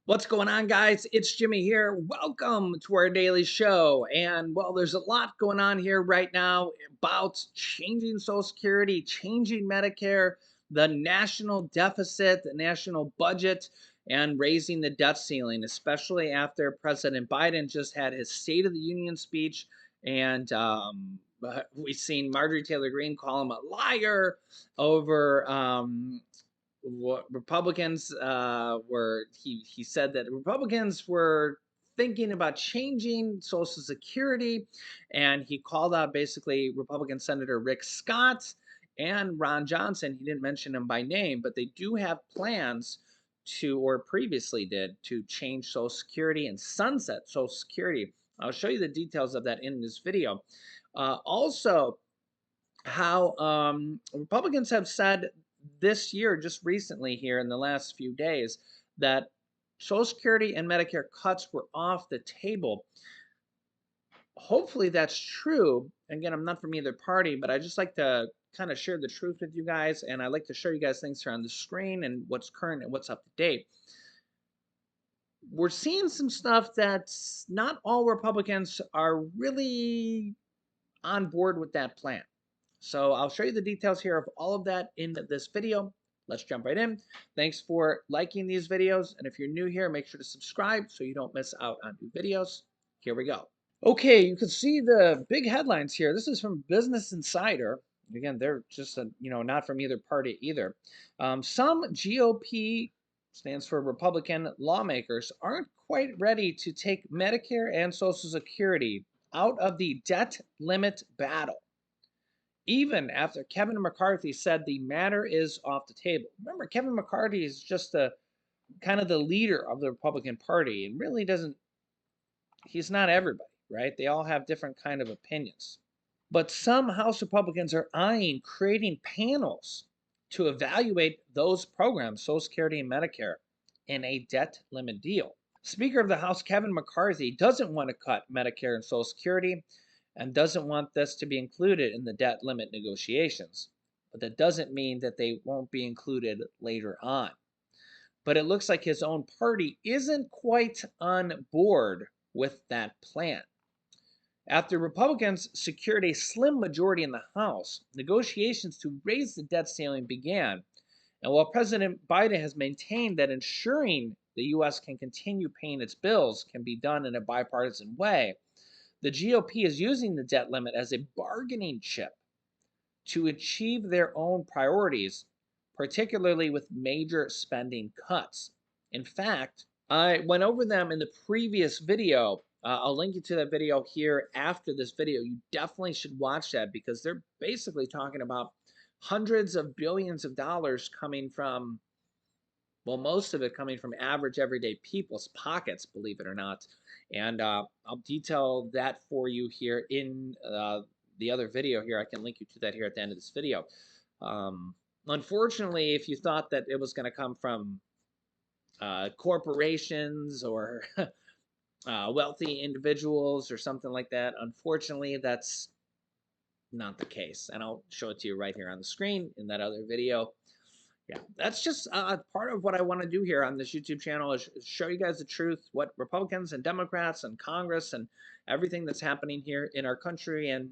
What's going on, guys? It's Jimmy here. Welcome to our daily show. And well, there's a lot going on here right now about changing Social Security, changing Medicare, the national deficit, the national budget, and raising the debt ceiling, especially after President Biden just had his State of the Union speech. And we've seen Marjorie Taylor Greene call him a liar over what Republicans were. He said that Republicans were thinking about changing Social Security, and he called out basically Republican Senator Rick Scott and Ron Johnson. He didn't mention them by name, but they do have plans to, or previously did, to change Social Security and sunset Social Security. I'll show you the details of that in this video. Also, how Republicans have said this year, just recently here in the last few days, that Social Security and Medicare cuts were off the table. Hopefully that's true. Again, I'm not from either party, but I just like to kind of share the truth with you guys, and I like to show you guys things here on the screen and what's current and what's up to date. We're seeing some stuff that's not all Republicans are really on board with that plan. So I'll show you the details here of all of that in this video. Let's jump right in. Thanks for liking these videos. And if you're new here, make sure to subscribe so you don't miss out on new videos. Here we go. Okay, you can see the big headlines here. This is from Business Insider. Again, they're just not from either party either. Some GOP, stands for Republican, lawmakers aren't quite ready to take Medicare and Social Security out of the debt limit battle, even after Kevin McCarthy said the matter is off the table. Remember, Kevin McCarthy is just the kind of the leader of the Republican Party and really doesn't, he's not everybody, right? They all have different kind of opinions. But some House Republicans are eyeing creating panels to evaluate those programs, Social Security and Medicare, in a debt limit deal. Speaker of the House Kevin McCarthy doesn't want to cut Medicare and Social Security and doesn't want this to be included in the debt limit negotiations. But that doesn't mean that they won't be included later on. But it looks like his own party isn't quite on board with that plan. After Republicans secured a slim majority in the House, negotiations to raise the debt ceiling began. And while President Biden has maintained that ensuring the U.S. can continue paying its bills can be done in a bipartisan way, the GOP is using the debt limit as a bargaining chip to achieve their own priorities, particularly with major spending cuts. In fact, I went over them in the previous video. I'll link you to that video here after this video. You definitely should watch that because they're basically talking about hundreds of billions of dollars coming from, well, most of it coming from average everyday people's pockets, believe it or not. And I'll detail that for you here in the other video here. I can link you to that here at the end of this video. Unfortunately, if you thought that it was going to come from corporations or wealthy individuals or something like that, unfortunately, that's not the case. And I'll show it to you right here on the screen in that other video. Yeah, that's just part of what I want to do here on this YouTube channel is show you guys the truth, what Republicans and Democrats and Congress and everything that's happening here in our country, and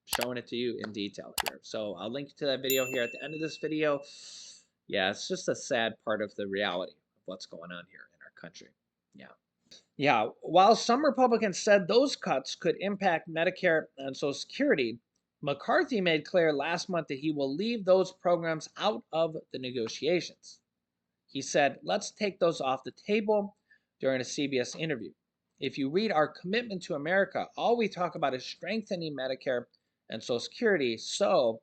showing it to you in detail here. So I'll link to that video here at the end of this video. Yeah, it's just a sad part of the reality of what's going on here in our country. Yeah. Yeah, while some Republicans said those cuts could impact Medicare and Social Security, McCarthy made clear last month that he will leave those programs out of the negotiations. He said, let's take those off the table during a CBS interview. If you read our commitment to America, all we talk about is strengthening Medicare and Social Security. So,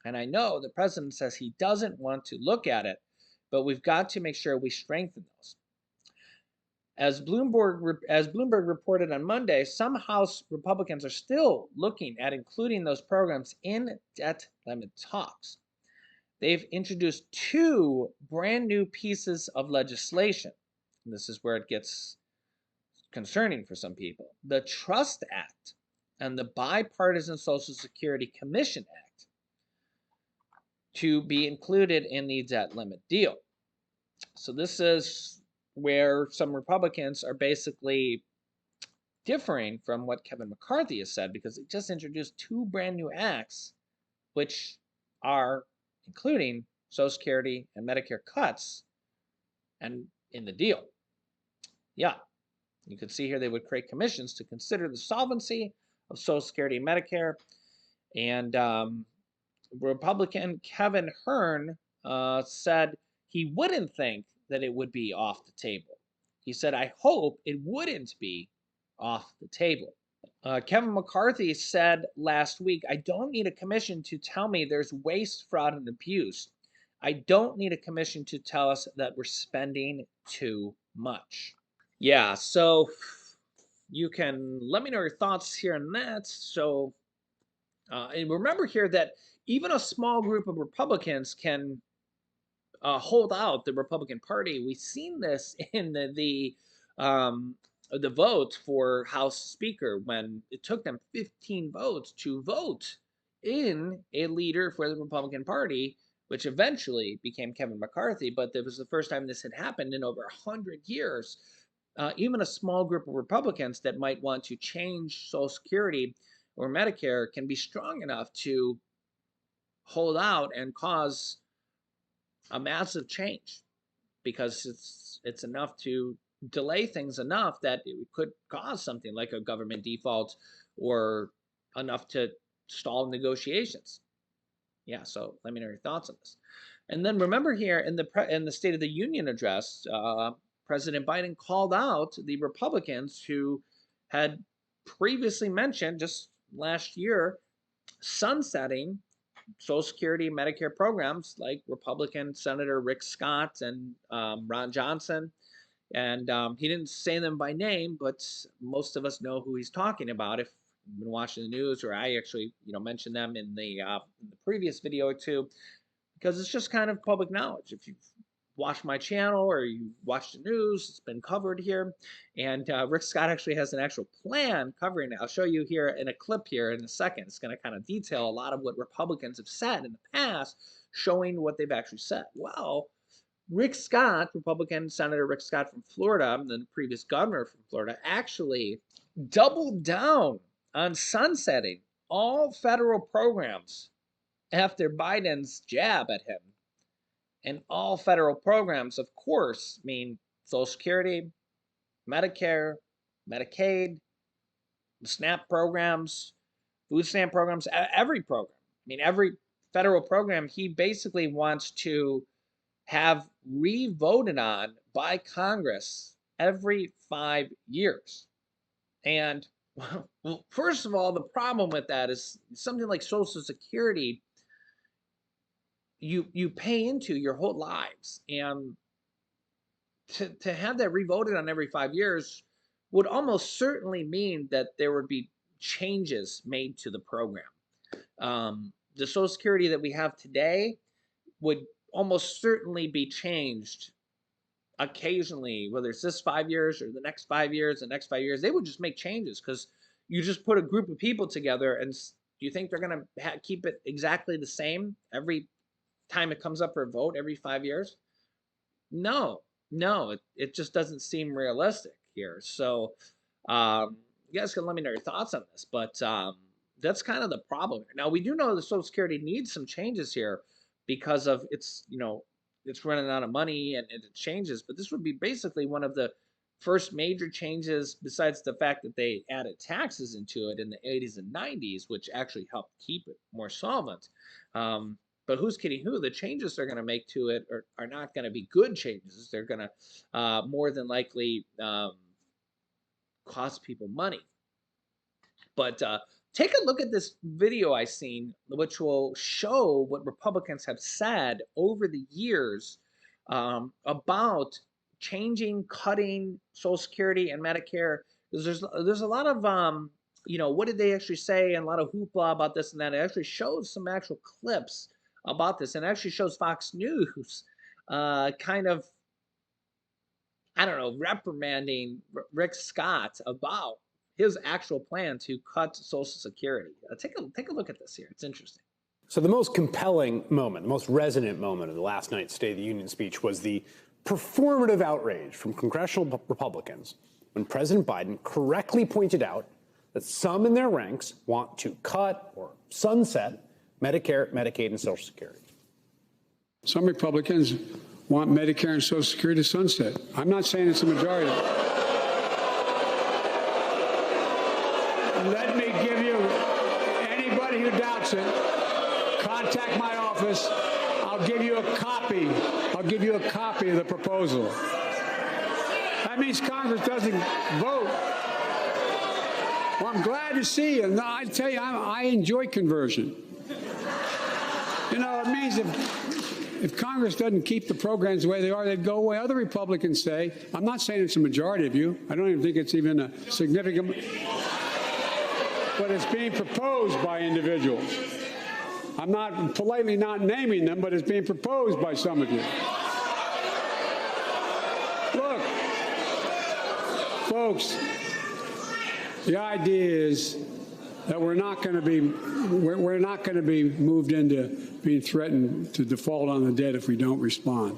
and I know the president says he doesn't want to look at it, but we've got to make sure we strengthen those. As Bloomberg reported on Monday, some House Republicans are still looking at including those programs in debt limit talks. They've introduced two brand new pieces of legislation. And this is where it gets concerning for some people. The Trust Act and the Bipartisan Social Security Commission Act to be included in the debt limit deal. So this is where some Republicans are basically differing from what Kevin McCarthy has said because he just introduced two brand new acts, which are including Social Security and Medicare cuts and in the deal. Yeah, you can see here they would create commissions to consider the solvency of Social Security and Medicare. And Republican Kevin Hern said he wouldn't think that it would be off the table. He said, I hope it wouldn't be off the table. Kevin McCarthy said last week, I don't need a commission to tell me there's waste, fraud, and abuse. I don't need a commission to tell us that we're spending too much. Yeah, so you can let me know your thoughts here on that. So, and remember here that even a small group of Republicans can hold out the Republican Party. We've seen this in the vote for House Speaker when it took them 15 votes to vote in a leader for the Republican Party, which eventually became Kevin McCarthy. But it was the first time this had happened in over 100 years. Even a small group of Republicans that might want to change Social Security or Medicare can be strong enough to hold out and cause a massive change because it's enough to delay things enough that it could cause something like a government default or enough to stall negotiations. Yeah, so let me know your thoughts on this. And then remember here in the State of the Union address, President Biden called out the Republicans who had previously mentioned just last year sunsetting Social Security and Medicare programs like Republican Senator Rick Scott and Ron Johnson. And he didn't say them by name, but most of us know who he's talking about if you've been watching the news, or I actually, mentioned them in the previous video or two, because it's just kind of public knowledge. If you've watched my channel or you watch the news, it's been covered here. And Rick Scott actually has an actual plan covering it. I'll show you here in a clip here in a second. It's going to kind of detail a lot of what Republicans have said in the past, showing what they've actually said. Well, Rick Scott, Republican Senator Rick Scott from Florida, the previous governor from Florida, actually doubled down on sunsetting all federal programs after Biden's jab at him. And all federal programs, of course, mean Social Security, Medicare, Medicaid, SNAP programs, food stamp programs, every program. I mean, every federal program he basically wants to have re-voted on by Congress every 5 years. And well, first of all, the problem with that is something like Social Security you pay into your whole lives, and to have that revoted on every 5 years would almost certainly mean that there would be changes made to the program. The Social Security that we have today would almost certainly be changed occasionally, whether it's this 5 years or the next 5 years, the next 5 years. They would just make changes because you just put a group of people together, and do you think they're going to keep it exactly the same every time it comes up for a vote every 5 years? No, no, it just doesn't seem realistic here. So, you guys can let me know your thoughts on this, but that's kind of the problem here. Now, we do know that Social Security needs some changes here because of it's running out of money and it changes, but this would be basically one of the first major changes besides the fact that they added taxes into it in the 80s and 90s, which actually helped keep it more solvent. But who's kidding who? The changes they're going to make to it are not going to be good changes. They're going to more than likely cost people money. But take a look at this video I seen, which will show what Republicans have said over the years about changing, cutting Social Security and Medicare. Because there's a lot of what did they actually say, and a lot of hoopla about this and that. It actually shows some actual clips about this, and actually shows Fox News kind of, I don't know, reprimanding Rick Scott about his actual plan to cut Social Security. Take a look at this here. It's interesting. So the most compelling moment, the most resonant moment of the last night's State of the Union speech was the performative outrage from congressional Republicans when President Biden correctly pointed out that some in their ranks want to cut or sunset Medicare, Medicaid, and Social Security. Some Republicans want Medicare and Social Security to sunset. I'm not saying it's a majority. Let me give you, anybody who doubts it, contact my office. I'll give you a copy. I'll give you a copy of the proposal. That means Congress doesn't vote. Well, I'm glad to see you. No, I tell you, I enjoy conversion. You know, it means if Congress doesn't keep the programs the way they are, they'd go away. Other Republicans say, I'm not saying it's a majority of you. I don't even think it's even a significant, but it's being proposed by individuals. I'm not politely not naming them, but it's being proposed by some of you. Look, folks, the idea is that we're not going to be moved into being threatened to default on the debt if we don't respond.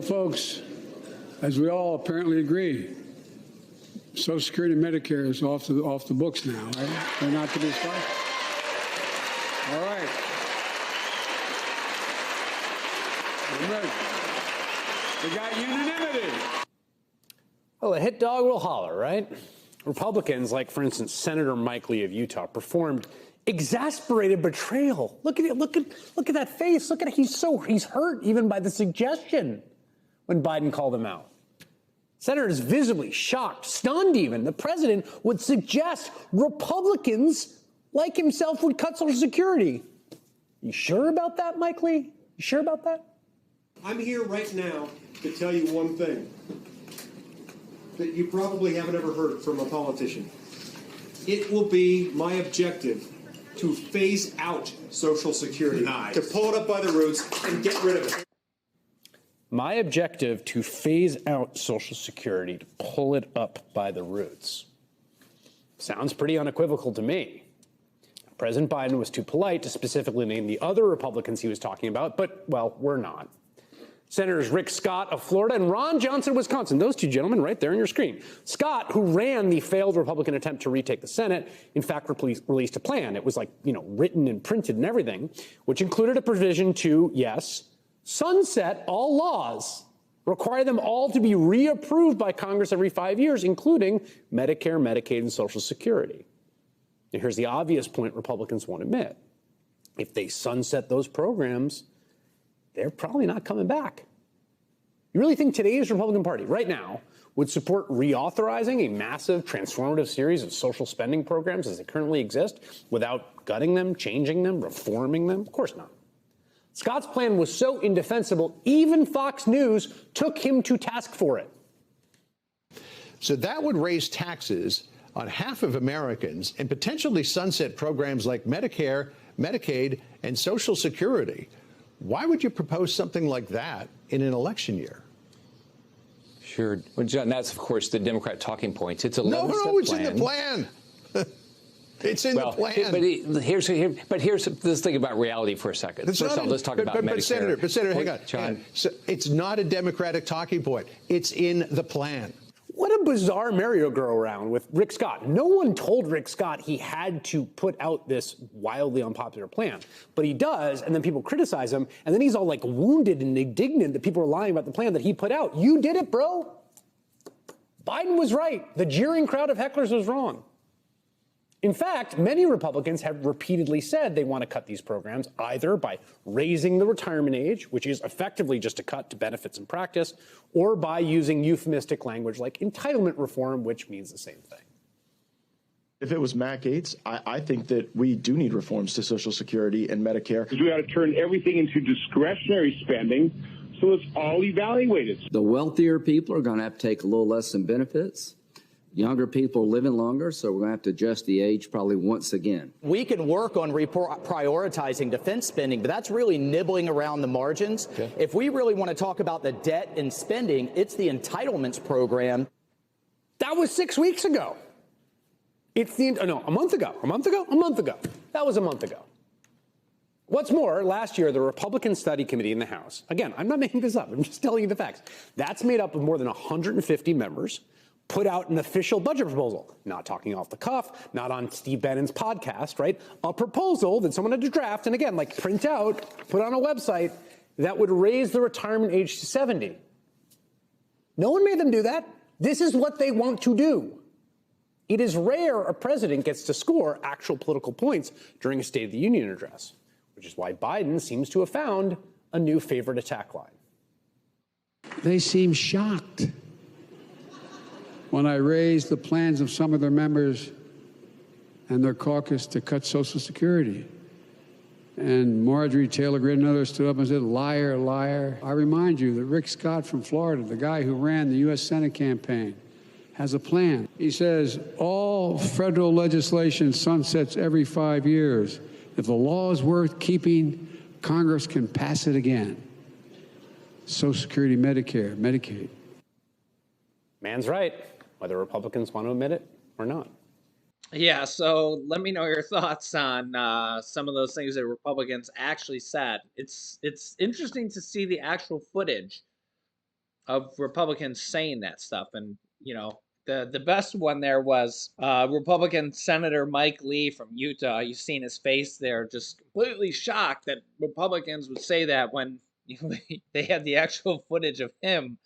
Folks, as we all apparently agree, Social Security and Medicare is off the books now, right? They're not to be spiked. All right. We're ready. We got unanimity. Well, a hit dog will holler, right? Republicans, like, for instance, Senator Mike Lee of Utah, performed exasperated betrayal. Look at it. Look at that face. Look at it. He's hurt even by the suggestion when Biden called him out. Senator is visibly shocked, stunned even. The president would suggest Republicans like himself would cut Social Security. You sure about that, Mike Lee? You sure about that? I'm here right now to tell you one thing that you probably haven't ever heard from a politician. It will be my objective to phase out Social Security, to pull it up by the roots and get rid of it. My objective to phase out Social Security, to pull it up by the roots. Sounds pretty unequivocal to me. President Biden was too polite to specifically name the other Republicans he was talking about, but, well, we're not. Senators Rick Scott of Florida and Ron Johnson of Wisconsin, those two gentlemen right there on your screen. Scott, who ran the failed Republican attempt to retake the Senate, in fact released a plan. It was like, written and printed and everything, which included a provision to, yes, sunset all laws, require them all to be reapproved by Congress every 5 years, including Medicare, Medicaid, and Social Security. And here's the obvious point Republicans won't admit. If they sunset those programs, they're probably not coming back. You really think today's Republican Party, right now, would support reauthorizing a massive, transformative series of social spending programs as they currently exist without gutting them, changing them, reforming them? Of course not. Scott's plan was so indefensible, even Fox News took him to task for it. So that would raise taxes on half of Americans and potentially sunset programs like Medicare, Medicaid, and Social Security. Why would you propose something like that in an election year? Sure. Well, John, that's, of course, the Democrat talking points. It's a 11-step plan. No, it's in the plan. It's in the plan. But here's let's think about reality for a second. First of all, let's talk about Medicare. But Senator, hang on. John. So it's not a Democratic talking point. It's in the plan. What a bizarre merry-go-round with Rick Scott. No one told Rick Scott he had to put out this wildly unpopular plan, but he does, and then people criticize him, and then he's all like wounded and indignant that people are lying about the plan that he put out. You did it, bro. Biden was right. The jeering crowd of hecklers was wrong. In fact, many Republicans have repeatedly said they want to cut these programs either by raising the retirement age, which is effectively just a cut to benefits in practice, or by using euphemistic language like entitlement reform, which means the same thing. If it was Matt Gaetz, I think that we do need reforms to Social Security and Medicare. Because we got to turn everything into discretionary spending, so it's all evaluated. The wealthier people are going to have to take a little less in benefits. Younger people are living longer, so we're going to have to adjust the age probably once again. We can work on prioritizing defense spending, but that's really nibbling around the margins. Okay. If we really want to talk about the debt and spending, it's the entitlements program. That was 6 weeks ago. It's a month ago. That was a month ago. What's more, last year, the Republican Study Committee in the House, again, I'm not making this up, I'm just telling you the facts. That's made up of more than 150 members, put out an official budget proposal, not talking off the cuff, not on Steve Bannon's podcast, right? A proposal that someone had to draft and again, like print out, put on a website that would raise the retirement age to 70. No one made them do that. This is what they want to do. It is rare a president gets to score actual political points during a State of the Union address, which is why Biden seems to have found a new favorite attack line. They seem shocked when I raised the plans of some of their members and their caucus to cut Social Security. And Marjorie Taylor Greene and others stood up and said, liar, liar. I remind you that Rick Scott from Florida, the guy who ran the U.S. Senate campaign, has a plan. He says all federal legislation sunsets every 5 years. If the law is worth keeping, Congress can pass it again. Social Security, Medicare, Medicaid. Man's right, whether Republicans want to admit it or not. Yeah, so let me know your thoughts on some of those things that Republicans actually said. It's interesting to see the actual footage of Republicans saying that stuff. And, the best one there was Republican Senator Mike Lee from Utah. You've seen his face there, just completely shocked that Republicans would say that when they had the actual footage of him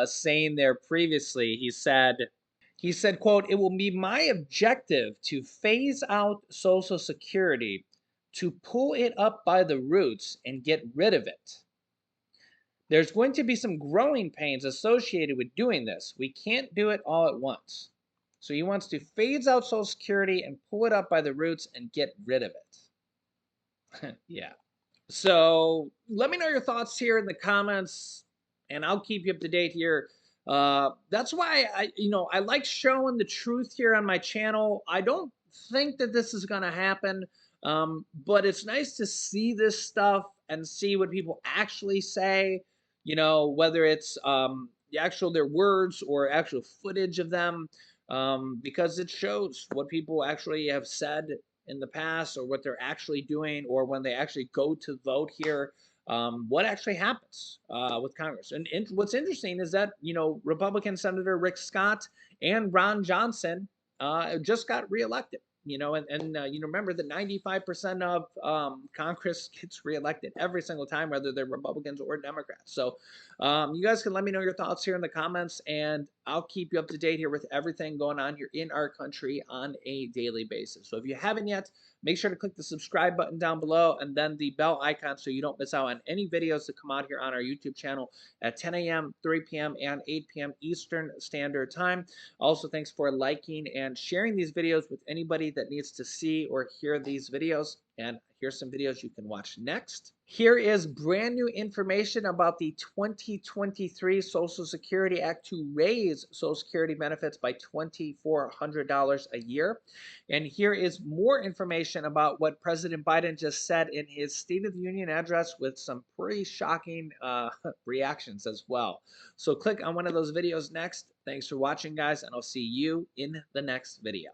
saying there previously. He said, quote, "It will be my objective to phase out Social Security, to pull it up by the roots and get rid of it. There's going to be some growing pains associated with doing this. We can't do it all at once." So he wants to phase out Social Security and pull it up by the roots and get rid of it. Yeah. So let me know your thoughts here in the comments, and I'll keep you up to date here. That's why I like showing the truth here on my channel. I don't think that this is going to happen, but it's nice to see this stuff and see what people actually say. Whether it's their words or actual footage of them, because it shows what people actually have said in the past, or what they're actually doing, or when they actually go to vote here. What actually happens with Congress. And what's interesting is that, Republican Senator Rick Scott and Ron Johnson just got reelected. Remember that 95% of Congress gets reelected every single time, whether they're Republicans or Democrats. So you guys can let me know your thoughts here in the comments, and I'll keep you up to date here with everything going on here in our country on a daily basis. So if you haven't yet, make sure to click the subscribe button down below and then the bell icon so you don't miss out on any videos that come out here on our YouTube channel at 10 a.m., 3 p.m., and 8 p.m. Eastern Standard Time. Also, thanks for liking and sharing these videos with anybody that needs to see or hear these videos. And here's some videos you can watch next. Here is brand new information about the 2023 Social Security Act to raise Social Security benefits by $2,400 a year. And here is more information about what President Biden just said in his State of the Union address, with some pretty shocking reactions as well. So click on one of those videos next. Thanks for watching, guys, and I'll see you in the next video.